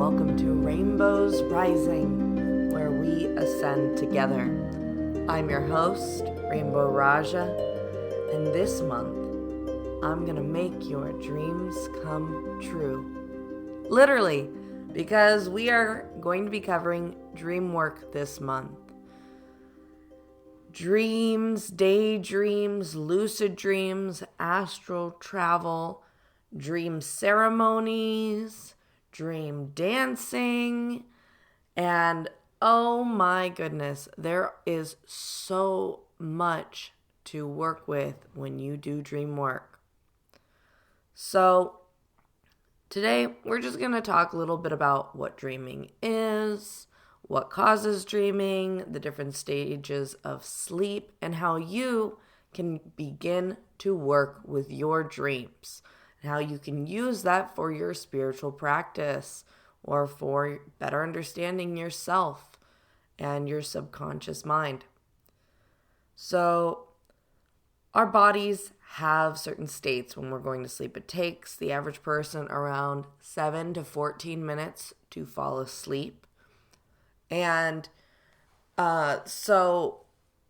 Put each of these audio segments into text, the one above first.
welcome to Rainbows Rising, where we ascend together. I'm your host, Rainbow Raaja, and this month, I'm gonna make your dreams come true. Literally, because we are going to be covering Dreamwork this month. Dreams, daydreams, lucid dreams, astral travel, dream ceremonies, dream dancing, and oh my goodness, there is so much to work with when you do dream work. So today we're just going to talk a little bit about what dreaming is, what causes dreaming, the different stages of sleep, and how you can begin to work with your dreams. How you can use that for your spiritual practice or for better understanding yourself and your subconscious mind. So, our bodies have certain states when we're going to sleep. It takes the average person around 7 to 14 minutes to fall asleep. And so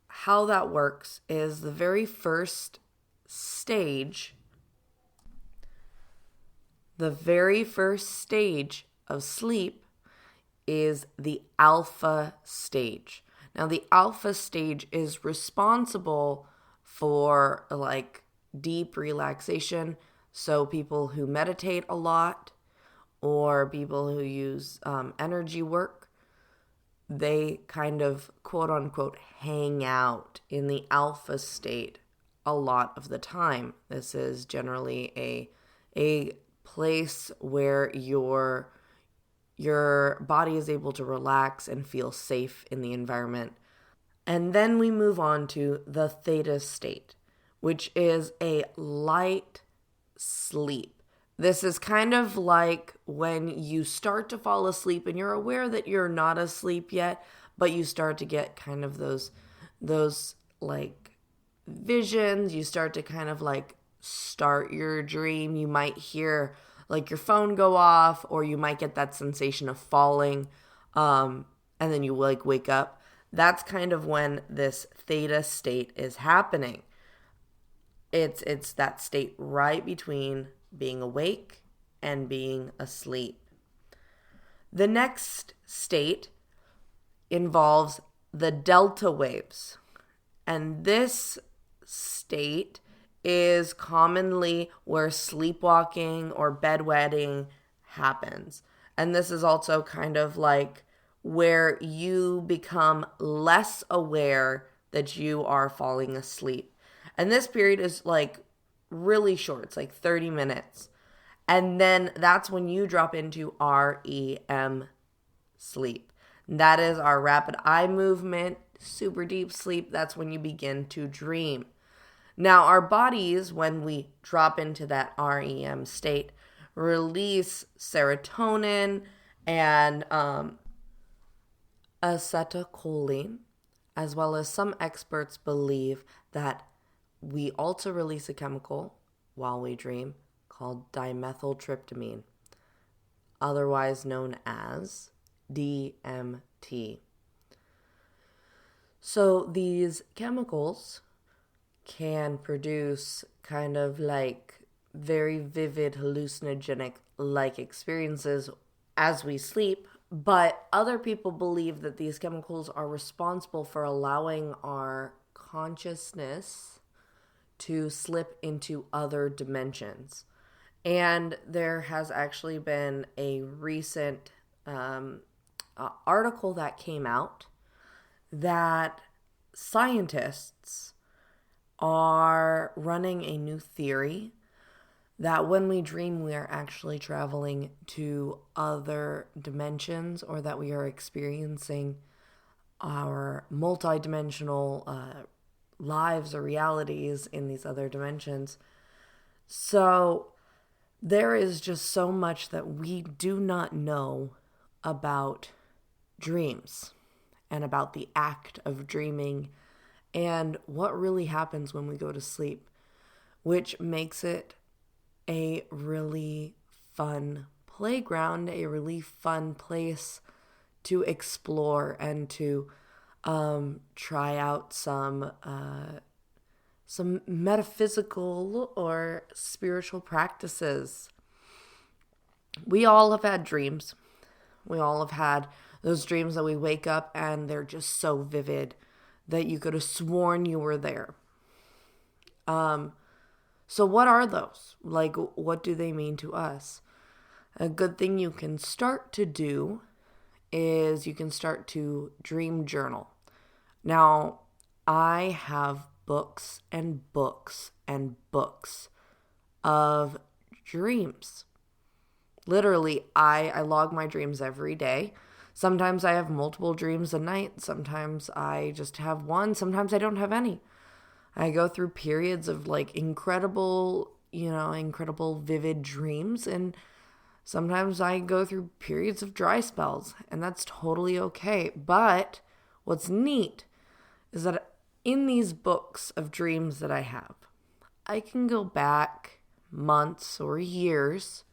how that works is the very first stage of sleep is the alpha stage. Now, the alpha stage is responsible for deep relaxation. So people who meditate a lot or people who use energy work, they kind of quote unquote hang out in the alpha state a lot of the time. This is generally a place where your body is able to relax and feel safe in the environment. And then we move on to the theta state, which is a light sleep. This is kind of like when you start to fall asleep and you're aware that you're not asleep yet, but you start to get kind of those visions. You start to kind of start your dream. You might hear your phone go off, or you might get that sensation of falling, and then you wake up. That's kind of when this theta state is happening. It's that state right between being awake and being asleep. The next state involves the delta waves, and this state is commonly where sleepwalking or bedwetting happens. And this is also kind of where you become less aware that you are falling asleep. And this period is really short. It's 30 minutes. And then that's when you drop into REM sleep. That is our rapid eye movement, super deep sleep. That's when you begin to dream. Now, our bodies, when we drop into that REM state, release serotonin and acetylcholine, as well as some experts believe that we also release a chemical while we dream called dimethyltryptamine, otherwise known as DMT. So these chemicals can produce kind of very vivid hallucinogenic experiences as we sleep, but other people believe that these chemicals are responsible for allowing our consciousness to slip into other dimensions. And there has actually been a recent article that came out that scientists are running a new theory that when we dream, we are actually traveling to other dimensions, or that we are experiencing our multidimensional lives or realities in these other dimensions. So there is just so much that we do not know about dreams and about the act of dreaming and what really happens when we go to sleep, which makes it a really fun playground, a really fun place to explore and to try out some metaphysical or spiritual practices. We all have had dreams. We all have had those dreams that we wake up and they're just so vivid that you could have sworn you were there. So what are those? Like, what do they mean to us? A good thing you can start to do is you can start to dream journal. Now, I have books and books and books of dreams. Literally, I log my dreams every day. Sometimes I have multiple dreams a night. Sometimes I just have one. Sometimes I don't have any. I go through periods of like incredible vivid dreams. And sometimes I go through periods of dry spells. And that's totally okay. But what's neat is that in these books of dreams that I have, I can go back months or years,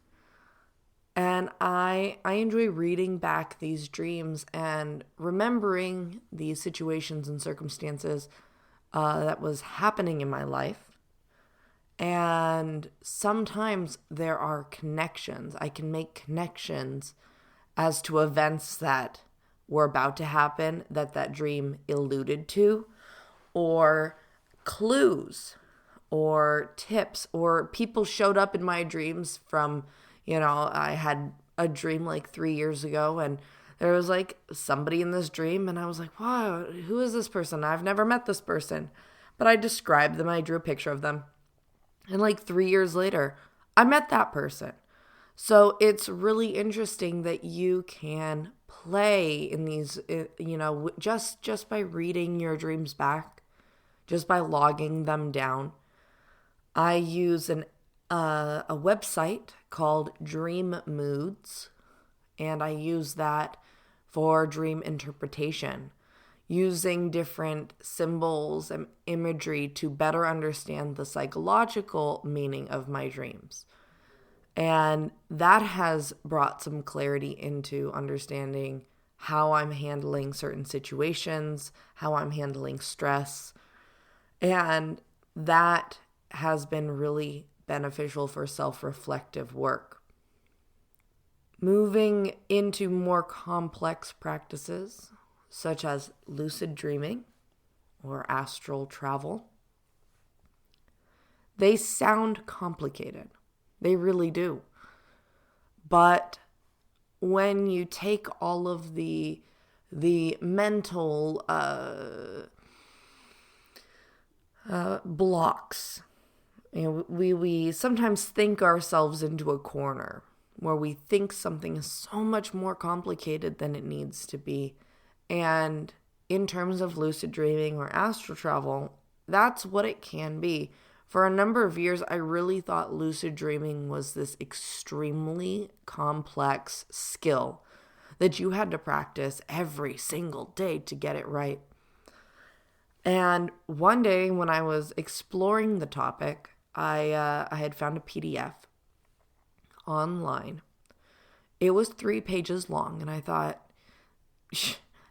and I enjoy reading back these dreams and remembering these situations and circumstances that was happening in my life. And sometimes there are connections. I can make connections as to events that were about to happen that dream alluded to, or clues or tips, or people showed up in my dreams from, I had a dream like 3 years ago and there was like somebody in this dream and I was like, wow, who is this person? I've never met this person. But I described them, I drew a picture of them. And like 3 years later, I met that person. So it's really interesting that you can play in these, just by reading your dreams back, just by logging them down. I use a website called Dream Moods, and I use that for dream interpretation, using different symbols and imagery to better understand the psychological meaning of my dreams. And that has brought some clarity into understanding how I'm handling certain situations, how I'm handling stress. And that has been really beneficial for self-reflective work. Moving into more complex practices, such as lucid dreaming or astral travel, they sound complicated. They really do. But when you take all of the mental blocks, we sometimes think ourselves into a corner where we think something is so much more complicated than it needs to be. And in terms of lucid dreaming or astral travel, that's what it can be. For a number of years, I really thought lucid dreaming was this extremely complex skill that you had to practice every single day to get it right. And one day when I was exploring the topic, I had found a PDF online. It was 3 pages long, and I thought,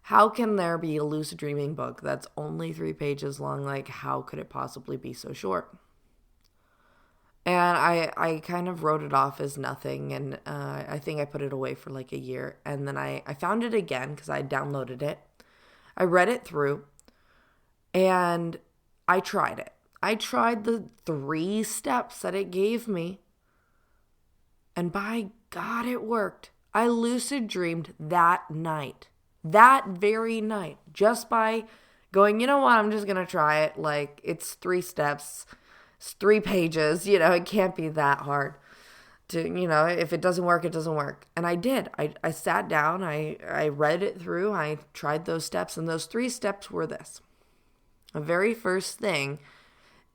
how can there be a lucid dreaming book that's only 3 pages long? Like, how could it possibly be so short? And I kind of wrote it off as nothing, and I think I put it away for like a year. And then I found it again because I downloaded it. I read it through, and I tried it. I tried the 3 steps that it gave me, and by God, it worked. I lucid dreamed that night, that very night, just by going, you know what, I'm just going to try it. Like, it's 3 steps. It's 3 pages, it can't be that hard to, if it doesn't work, it doesn't work. And I did. I sat down, I read it through, I tried those steps, and those 3 steps were this. The very first thing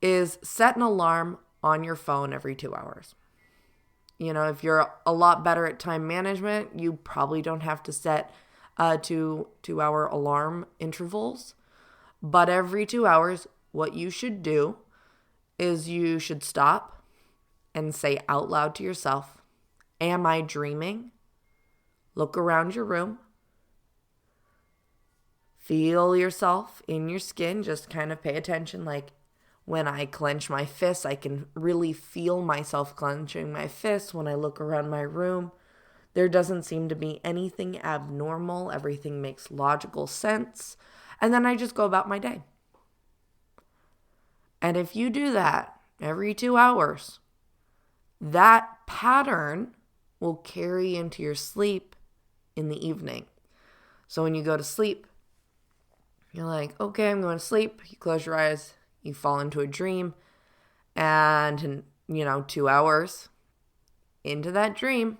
is set an alarm on your phone every 2 hours. If you're a lot better at time management, you probably don't have to set 2-hour alarm intervals. But every 2 hours, what you should do is you should stop and say out loud to yourself, am I dreaming? Look around your room. Feel yourself in your skin. Just kind of pay attention. Like when I clench my fists, I can really feel myself clenching my fists. When I look around my room, there doesn't seem to be anything abnormal. Everything makes logical sense. And then I just go about my day. And if you do that every 2 hours, that pattern will carry into your sleep in the evening. So when you go to sleep, you're like, okay, I'm going to sleep. You close your eyes, you fall into a dream. And in, 2 hours into that dream,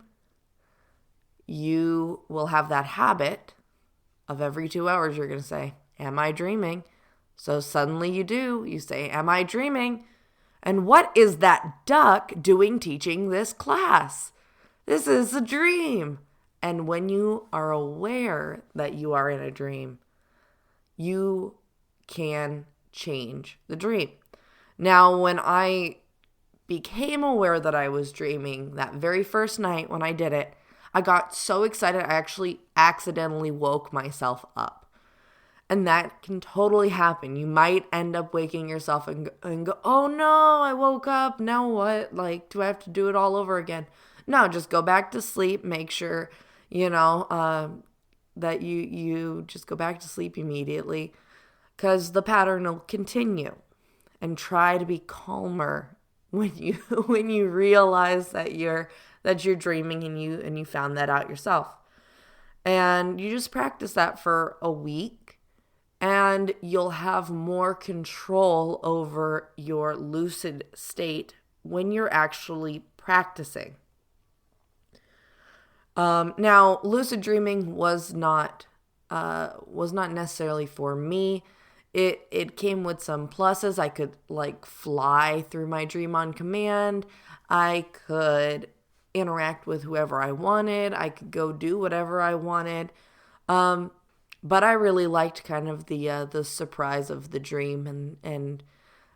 you will have that habit of every 2 hours, you're going to say, am I dreaming? So suddenly you do. You say, am I dreaming? And what is that duck doing teaching this class? This is a dream. And when you are aware that you are in a dream, you can change the dream. Now, when I became aware that I was dreaming that very first night when I did it, I got so excited I actually accidentally woke myself up. And that can totally happen. You might end up waking yourself and go, oh no, I woke up. Now what? Like, do I have to do it all over again? No, just go back to sleep. Make sure, that you just go back to sleep immediately, because the pattern will continue. And try to be calmer when you realize that you're dreaming and you found that out yourself. And you just practice that for a week, and you'll have more control over your lucid state when you're actually practicing. Now, lucid dreaming was not necessarily for me. It came with some pluses. I could fly through my dream on command. I could interact with whoever I wanted. I could go do whatever I wanted. But I really liked kind of the surprise of the dream, and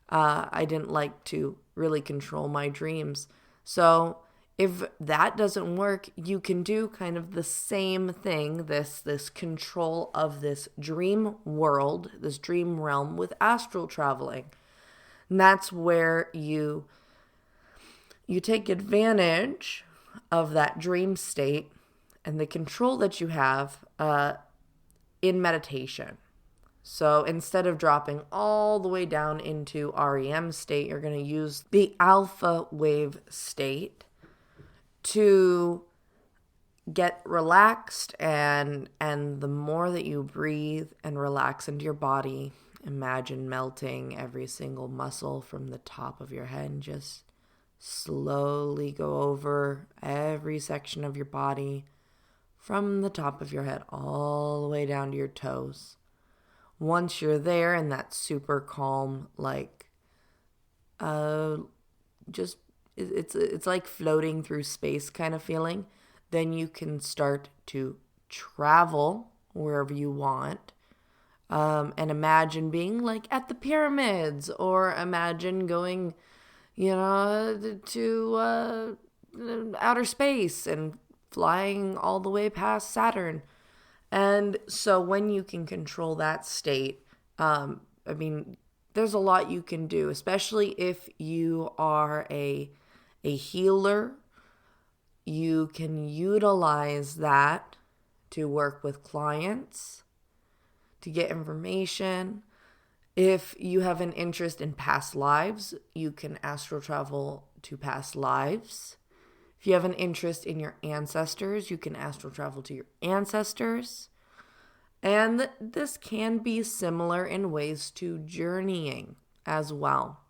I didn't like to really control my dreams. So if that doesn't work, you can do kind of the same thing, this control of this dream world, this dream realm with astral traveling. And that's where you take advantage of that dream state and the control that you have in meditation. So instead of dropping all the way down into REM state, you're going to use the alpha wave state to get relaxed, and the more that you breathe and relax into your body, imagine melting every single muscle from the top of your head and just slowly go over every section of your body from the top of your head all the way down to your toes. Once you're there in that super calm, it's like floating through space kind of feeling, then you can start to travel wherever you want. And imagine being at the pyramids, or imagine going, to outer space and flying all the way past Saturn. And so when you can control that state, there's a lot you can do, especially if you are a healer. You can utilize that to work with clients, to get information. If you have an interest in past lives, you can astral travel to past lives. If you have an interest in your ancestors, you can astral travel to your ancestors. And this can be similar in ways to journeying as well,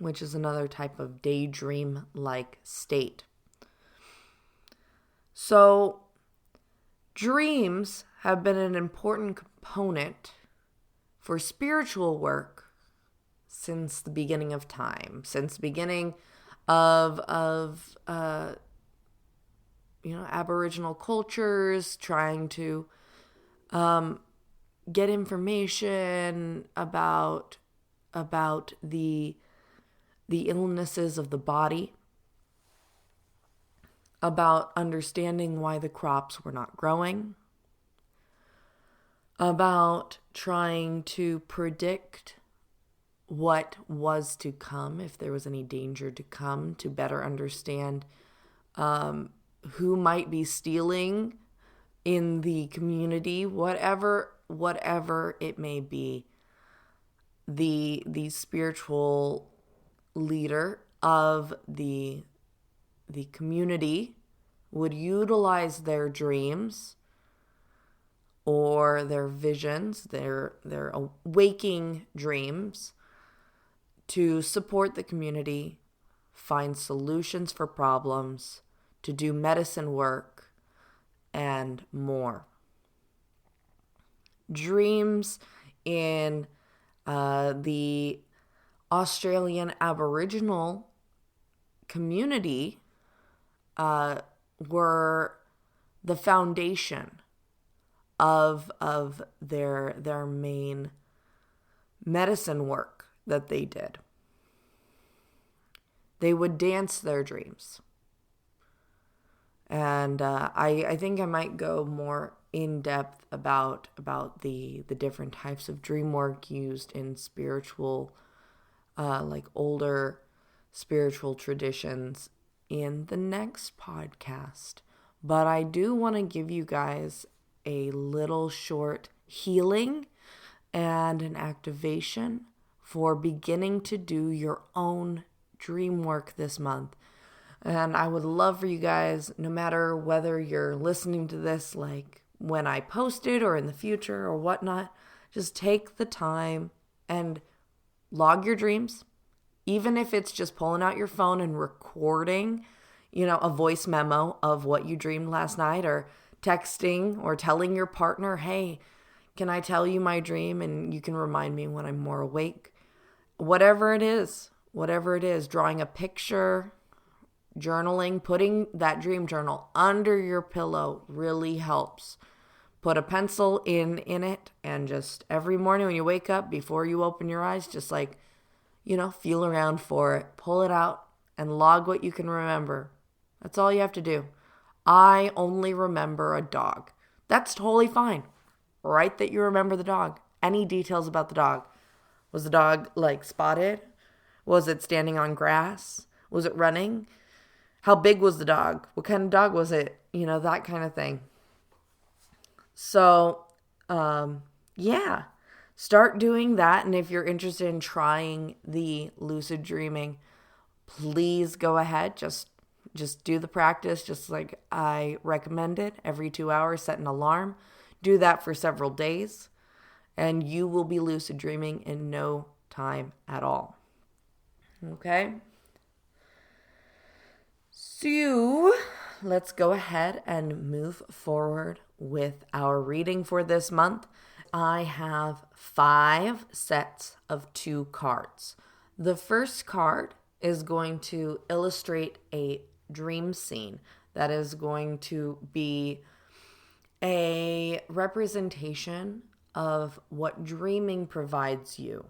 which is another type of daydream-like state. So, dreams have been an important component for spiritual work since the beginning of time, since the beginning of Aboriginal cultures trying to get information about the illnesses of the body. about understanding why the crops were not growing, about trying to predict what was to come, if there was any danger to come, to better understand who might be stealing in the community, whatever it may be. The spiritual leader of the community would utilize their dreams or their visions, their waking dreams, to support the community, find solutions for problems, to do medicine work, and more. Dreams in the Australian Aboriginal community were the foundation of their main medicine work that they did. They would dance their dreams. And I think I might go more in depth about the different types of dream work used in spiritual, like older spiritual traditions in the next podcast. But I do want to give you guys a little short healing and an activation for beginning to do your own dream work this month. And I would love for you guys, no matter whether you're listening to this like when I post it or in the future or whatnot, just take the time and log your dreams. Even if it's just pulling out your phone and recording, a voice memo of what you dreamed last night, or texting or telling your partner, hey, can I tell you my dream and you can remind me when I'm more awake? Whatever it is, drawing a picture, journaling, putting that dream journal under your pillow really helps. Put a pencil in it, and just every morning when you wake up, before you open your eyes, just feel around for it, pull it out, and log what you can remember. That's all you have to do. I only remember a dog. That's totally fine. Write that you remember the dog. Any details about the dog. Was the dog spotted? Was it standing on grass? Was it running? How big was the dog? What kind of dog was it? That kind of thing. So, start doing that. And if you're interested in trying the lucid dreaming, please go ahead. Just do the practice, just like I recommended. Every 2 hours, set an alarm. Do that for several days, and you will be lucid dreaming in no time at all. Okay? So, let's go ahead and move forward with our reading for this month. I have 5 sets of 2 cards. The first card is going to illustrate a dream scene that is going to be a representation of what dreaming provides you,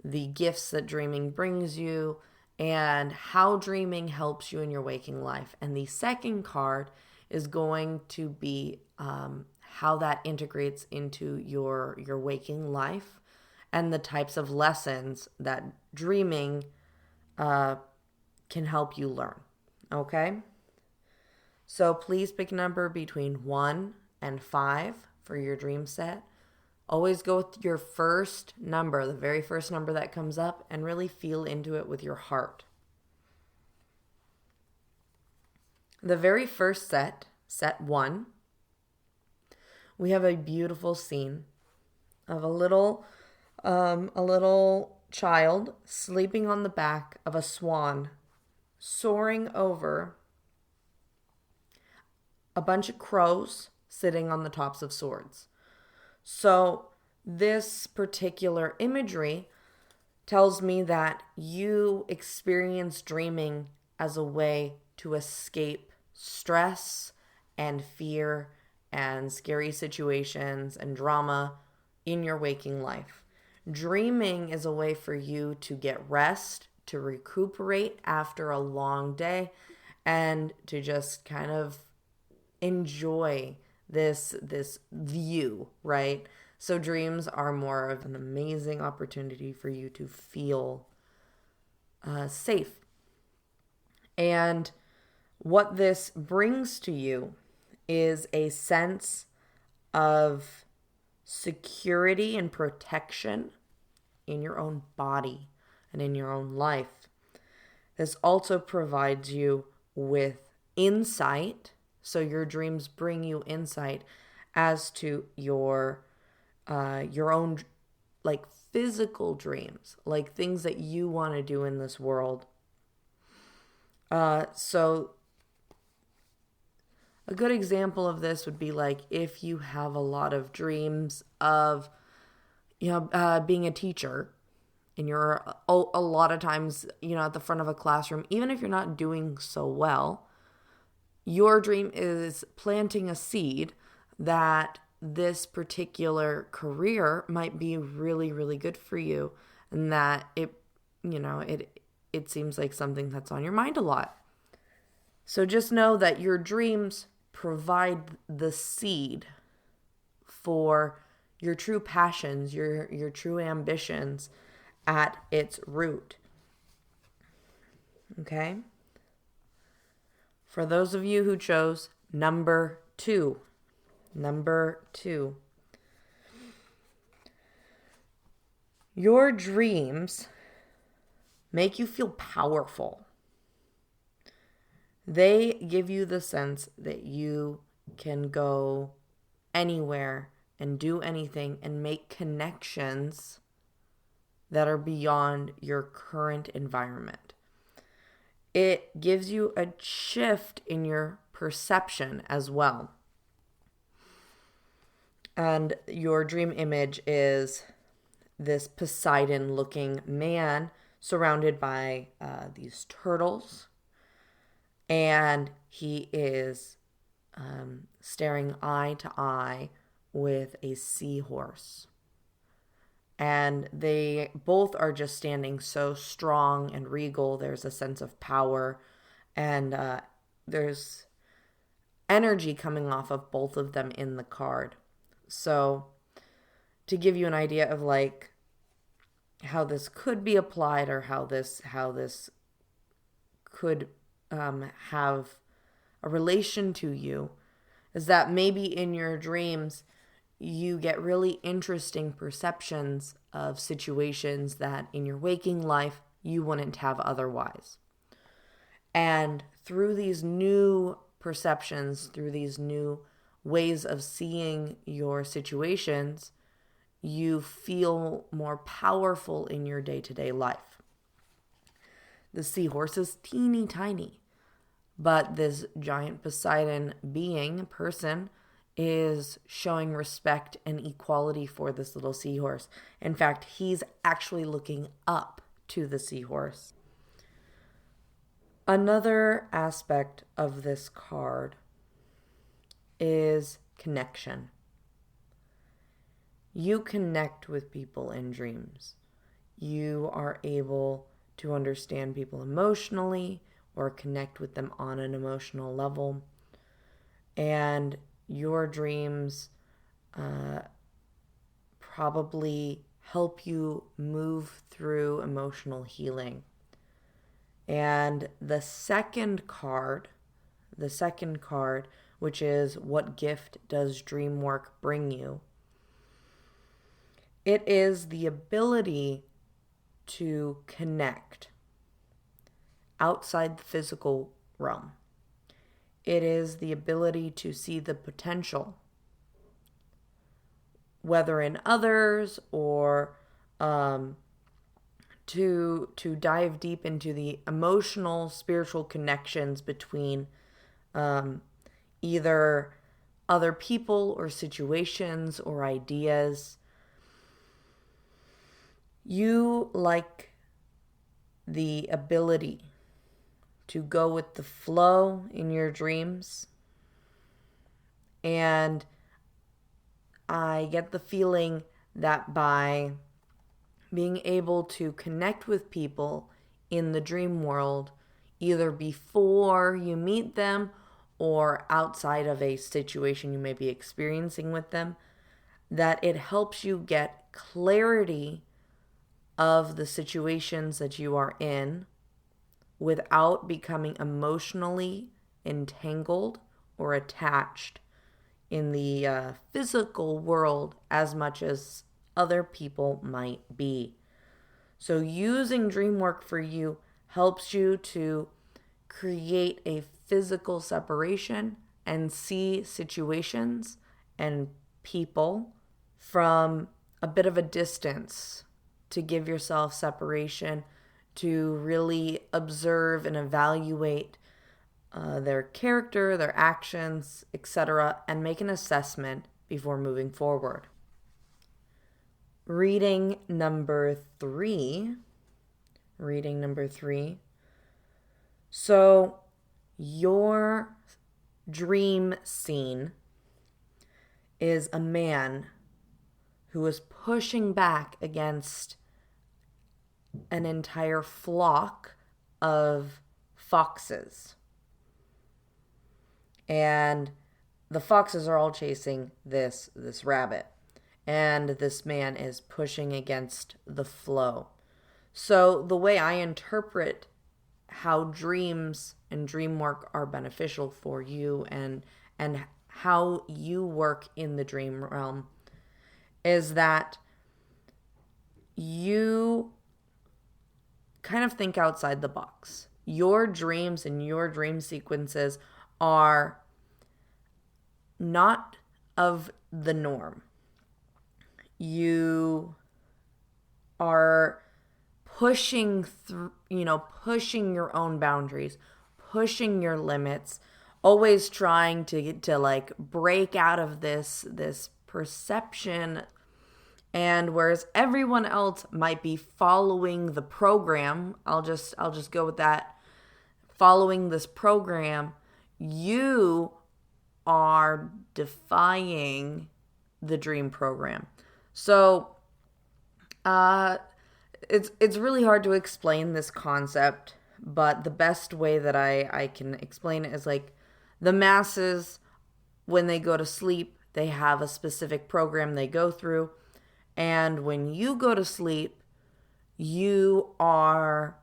the gifts that dreaming brings you, and how dreaming helps you in your waking life. And the second card is going to be how that integrates into your waking life and the types of lessons that dreaming can help you learn. Okay? So please pick a number between 1 and 5 for your dream set. Always go with your first number, the very first number that comes up, and really feel into it with your heart. The very first set, set 1, we have a beautiful scene of a little child sleeping on the back of a swan, soaring over a bunch of crows sitting on the tops of swords. So this particular imagery tells me that you experience dreaming as a way to escape stress and fear and scary situations and drama in your waking life. Dreaming is a way for you to get rest, to recuperate after a long day, and to just kind of enjoy this view, right? So dreams are more of an amazing opportunity for you to feel safe. And what this brings to you is a sense of security and protection in your own body and in your own life. This also provides you with insight. So your dreams bring you insight as to your own like physical dreams, like things that you want to do in this world. So a good example of this would be like if you have a lot of dreams of, being a teacher, and you're a lot of times, at the front of a classroom, even if you're not doing so well, your dream is planting a seed that this particular career might be really, really good for you, and that it seems like something that's on your mind a lot. So just know that your dreams provide the seed for your true passions, your true ambitions at its root. Okay? For those of you who chose number two, your dreams make you feel powerful. They give you the sense that you can go anywhere and do anything and make connections that are beyond your current environment. It gives you a shift in your perception as well. And your dream image is this Poseidon-looking man surrounded by these turtles. And he is staring eye to eye with a seahorse. And they both are just standing so strong and regal. There's a sense of power, and there's energy coming off of both of them in the card. So to give you an idea of like how this could be applied, or how this could have a relation to you, is that maybe in your dreams you get really interesting perceptions of situations that in your waking life you wouldn't have otherwise. And through these new perceptions, through these new ways of seeing your situations, you feel more powerful in your day-to-day life. The seahorse is teeny tiny, but this giant Poseidon person is showing respect and equality for this little seahorse. In fact, he's actually looking up to the seahorse. Another aspect of this card is connection. You connect with people in dreams. You are able to understand people emotionally or connect with them on an emotional level. And your dreams probably help you move through emotional healing. And the second card, which is what gift does Dreamwork bring you? It is the ability to connect outside the physical realm. It is the ability to see the potential, whether in others or to dive deep into the emotional, spiritual connections between either other people or situations or ideas. You like the ability to go with the flow in your dreams. And I get the feeling that by being able to connect with people in the dream world, either before you meet them or outside of a situation you may be experiencing with them, that it helps you get clarity of the situations that you are in without becoming emotionally entangled or attached in the physical world as much as other people might be. So using Dreamwork for you helps you to create a physical separation and see situations and people from a bit of a distance, to give yourself separation, to really observe and evaluate their character, their actions, etc., and make an assessment before moving forward. Reading number three. So, your dream scene is a man who is pushing back against an entire flock of foxes. And the foxes are all chasing this rabbit. And this man is pushing against the flow. So the way I interpret how dreams and dream work are beneficial for you and how you work in the dream realm is that you kind of think outside the box. Your dreams and your dream sequences are not of the norm. You are pushing through, pushing your own boundaries, pushing your limits, always trying to get to like break out of this perception. And whereas everyone else might be following the program, I'll just go with that, following this program, you are defying the dream program. So it's really hard to explain this concept, but the best way that I can explain it is like the masses, when they go to sleep, they have a specific program they go through. And when you go to sleep, you are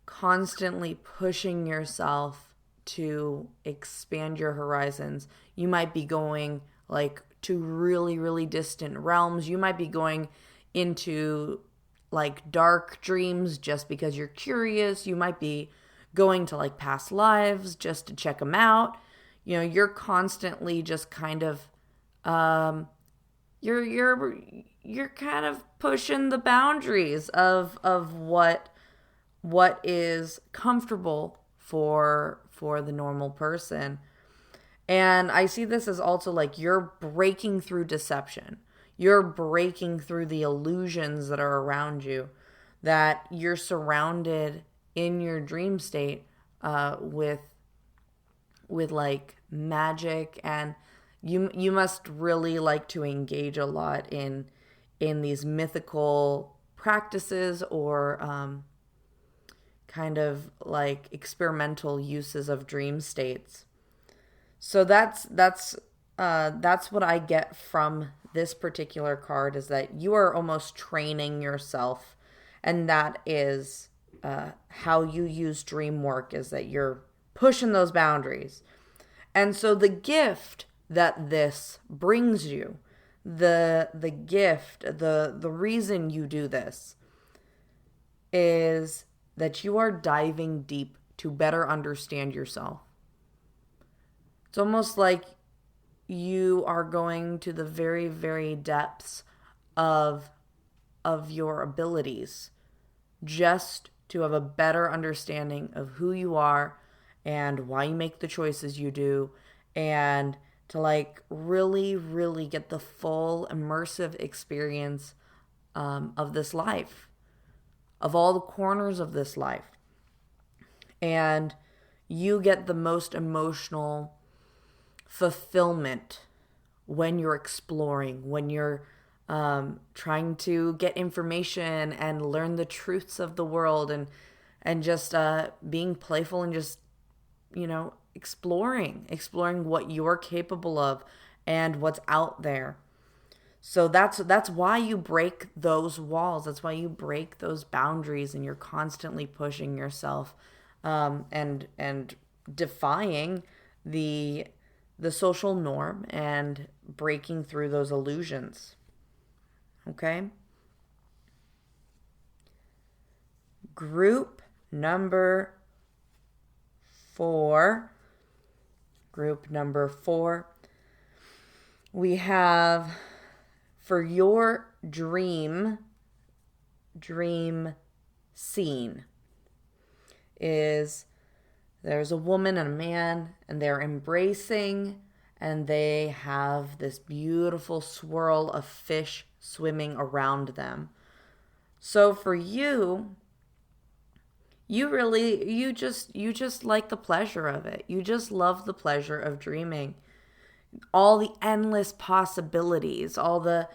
constantly pushing yourself to expand your horizons. You might be going like to really, really distant realms. You might be going into like dark dreams just because you're curious. You might be going to like past lives just to check them out. You're constantly just kind of you're kind of pushing the boundaries of what is comfortable for the normal person. And I see this as also like you're breaking through deception. You're breaking through the illusions that are around you, that you're surrounded in your dream state with like magic, and you must really like to engage a lot in these mythical practices or kind of like experimental uses of dream states. So that's what I get from this particular card, is that you are almost training yourself, and that is how you use dream work, is that you're pushing those boundaries. And so the gift that this brings you, the gift, the reason you do this is that you are diving deep to better understand yourself. It's almost like you are going to the very, very depths of your abilities just to have a better understanding of who you are and why you make the choices you do, and to like really, really get the full immersive experience of this life, of all the corners of this life. And you get the most emotional fulfillment when you're exploring, when you're trying to get information and learn the truths of the world, and just being playful and just, exploring what you're capable of and what's out there. So that's why you break those walls. That's why you break those boundaries, and you're constantly pushing yourself, and defying the social norm and breaking through those illusions. Okay? Group number 4. We have, for your dream scene, is there's a woman and a man, and they're embracing, and they have this beautiful swirl of fish swimming around them. So for you, you just like the pleasure of it. You just love the pleasure of dreaming. All the endless possibilities, all the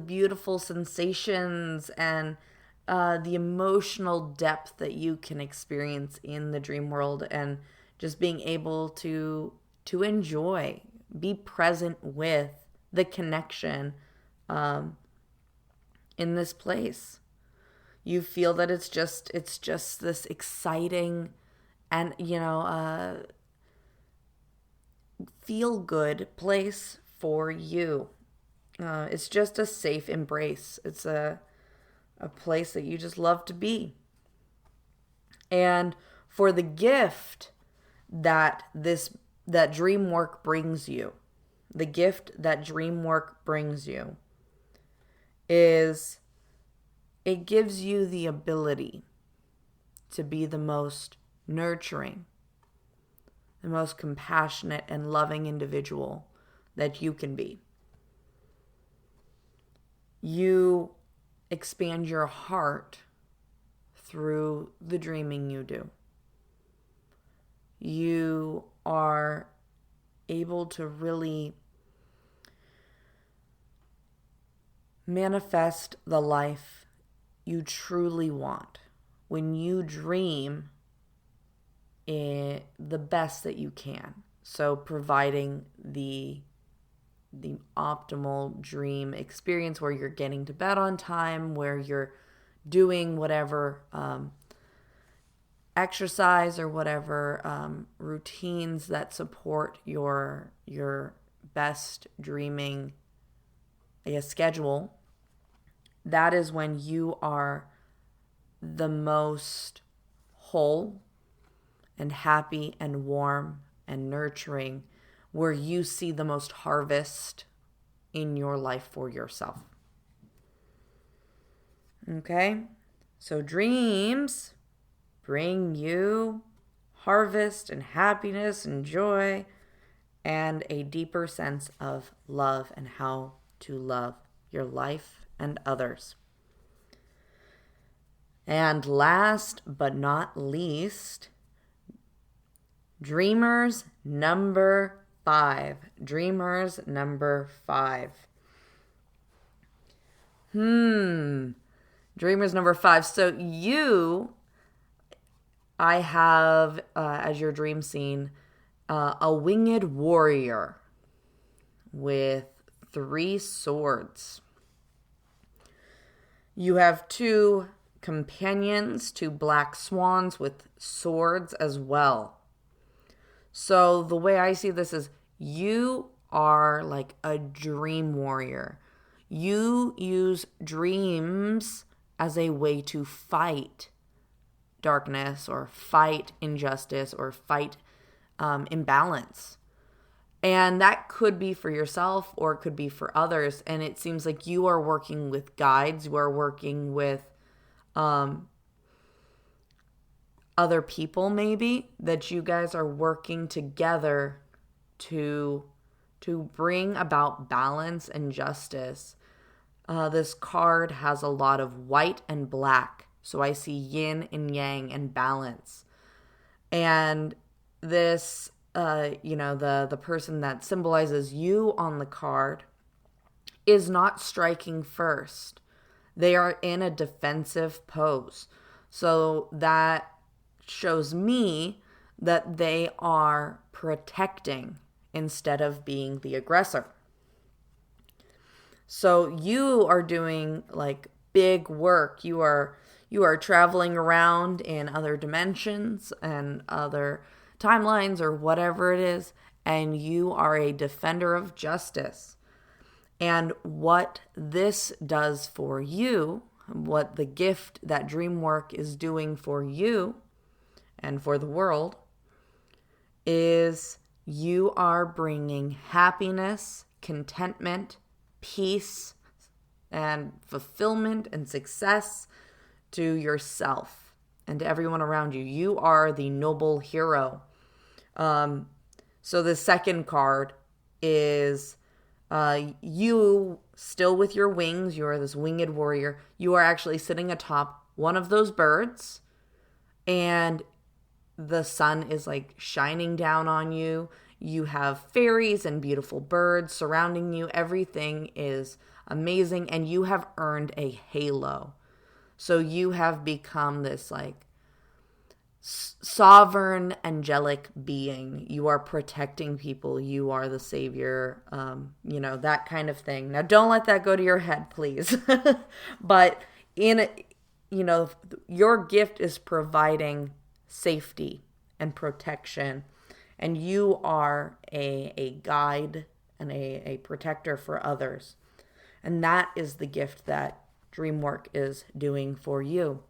beautiful sensations, and the emotional depth that you can experience in the dream world, and just being able to enjoy, be present with the connection in this place. You feel that it's just this exciting and feel good place for you. It's just a safe embrace. It's a place that you just love to be. And for the gift that Dreamwork brings you, is it gives you the ability to be the most nurturing, the most compassionate and loving individual that you can be. You expand your heart through the dreaming you do. You are able to really manifest the life you truly want when you dream the best that you can. So providing the optimal dream experience where you're getting to bed on time, where you're doing whatever exercise or whatever routines that support your best dreaming, schedule. That is when you are the most whole and happy and warm and nurturing, where you see the most harvest in your life for yourself. Okay? So dreams bring you harvest and happiness and joy and a deeper sense of love and how to love your life and others. And last but not least, dreamers number 5. Dreamers number 5. Dreamers number 5. So I have as your dream scene a winged warrior with 3 swords. You have 2 companions, 2 black swans with swords as well. So the way I see this is you are like a dream warrior. You use dreams as a way to fight darkness or fight injustice or fight imbalance. And that could be for yourself or it could be for others. And it seems like you are working with guides. You are working with other people maybe, that you guys are working together to bring about balance and justice. This card has a lot of white and black. So I see yin and yang and balance. And this the person that symbolizes you on the card is not striking first. They are in a defensive pose. So that shows me that they are protecting instead of being the aggressor. So you are doing like big work. You are traveling around in other dimensions and other timelines or whatever it is, and you are a defender of justice. And what this does for you, what the gift that Dreamwork is doing for you and for the world, is you are bringing happiness, contentment, peace, and fulfillment and success to yourself and to everyone around you. You are the noble hero. So the second card is you still with your wings. You are this winged warrior. You are actually sitting atop one of those birds, and the sun is like shining down on you. You have fairies and beautiful birds surrounding you. Everything is amazing, and you have earned a halo. So you have become this like sovereign angelic being. You are protecting people. You are the savior, that kind of thing. Now, don't let that go to your head, please. But your gift is providing safety and protection, and you are a guide and a protector for others. And that is the gift that Dreamwork is doing for you.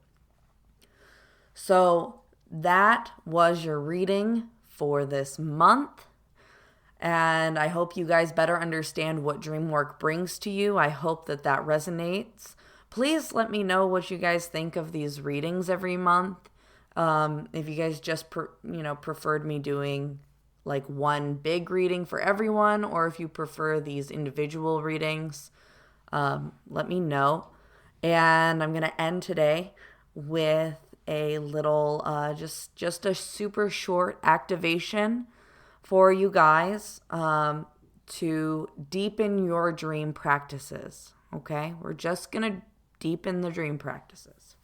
So that was your reading for this month. And I hope you guys better understand what Dreamwork brings to you. I hope that resonates. Please let me know what you guys think of these readings every month. If you guys just preferred me doing like one big reading for everyone, or if you prefer these individual readings, let me know. And I'm gonna end today with a little just a super short activation for you guys to deepen your dream practices. Okay, we're just gonna deepen the dream practices.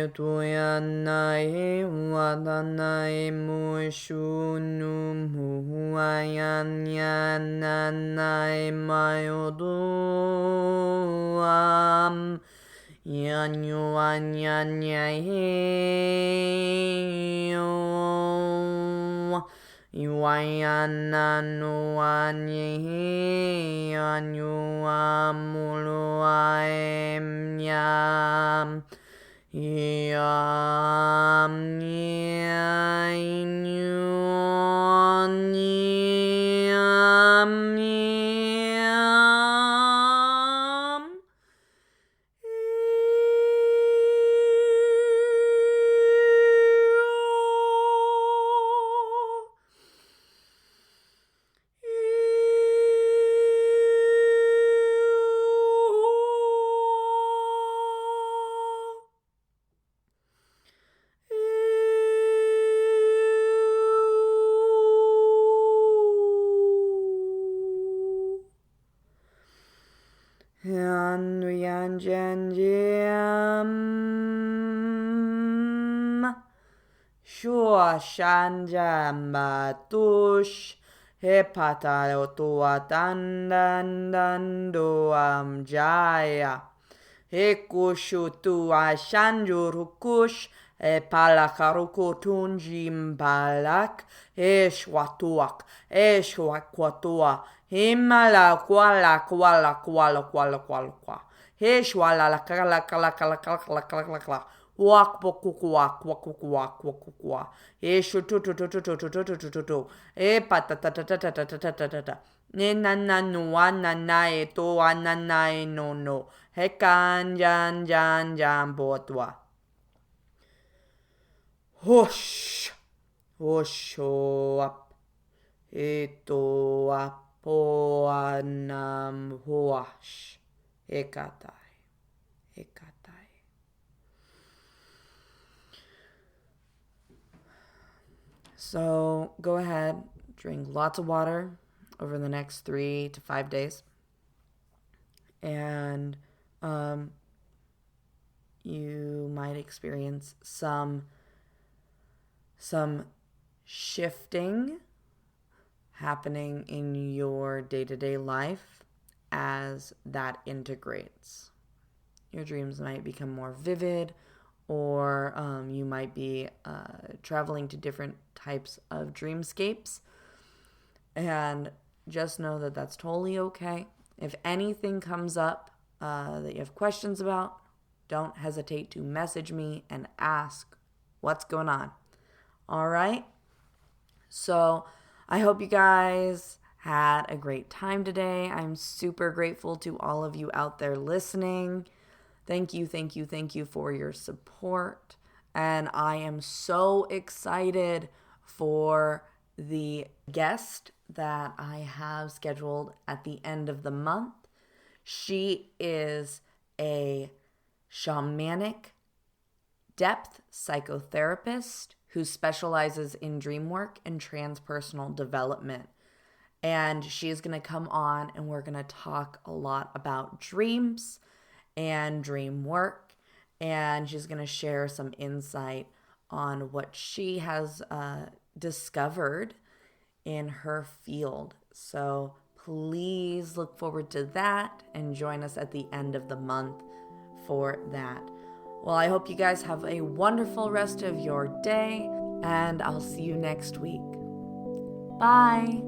tuyanai wadanai mushunu muhuayanyananai mayuduam yanyuanyanyayo yuayananuanyehi yanyuamuluaemnyam yam Shua Shanjambatush Hepatalo tua dandandanduam jaya Hekushu tua shanjurukush Epalakaruku tunjimbalak Eshwatuak Eshwakwatua Himala kwala kwala kwala kwala kwala kwa Heshwala la kala kala kala kala kala kala kala kala Wak wak wak wak wak Eshu tu tu tu tu tu tu tu tu tu tu tu E pata ta ta ta ta ta ta ta ta ta ta Ne na na nu wa na na e to wa na na e no no Hekan jan jan jan botwa Hush Hush up Eto apo anam huash Ekatai Ekatai So go ahead, drink lots of water over the next 3 to 5 days. And you might experience some shifting happening in your day-to-day life as that integrates. Your dreams might become more vivid, or you might be traveling to different types of dreamscapes. And just know that that's totally okay. If anything comes up that you have questions about, don't hesitate to message me and ask what's going on. All right? So I hope you guys had a great time today. I'm super grateful to all of you out there listening. Thank you for your support. And I am so excited for the guest that I have scheduled at the end of the month. She is a shamanic depth psychotherapist who specializes in dreamwork and transpersonal development. And she is going to come on and we're going to talk a lot about dreams and dream work, and she's going to share some insight on what she has discovered in her field. So please look forward to that and join us at the end of the month for that. Well, I hope you guys have a wonderful rest of your day, and I'll see you next week. Bye.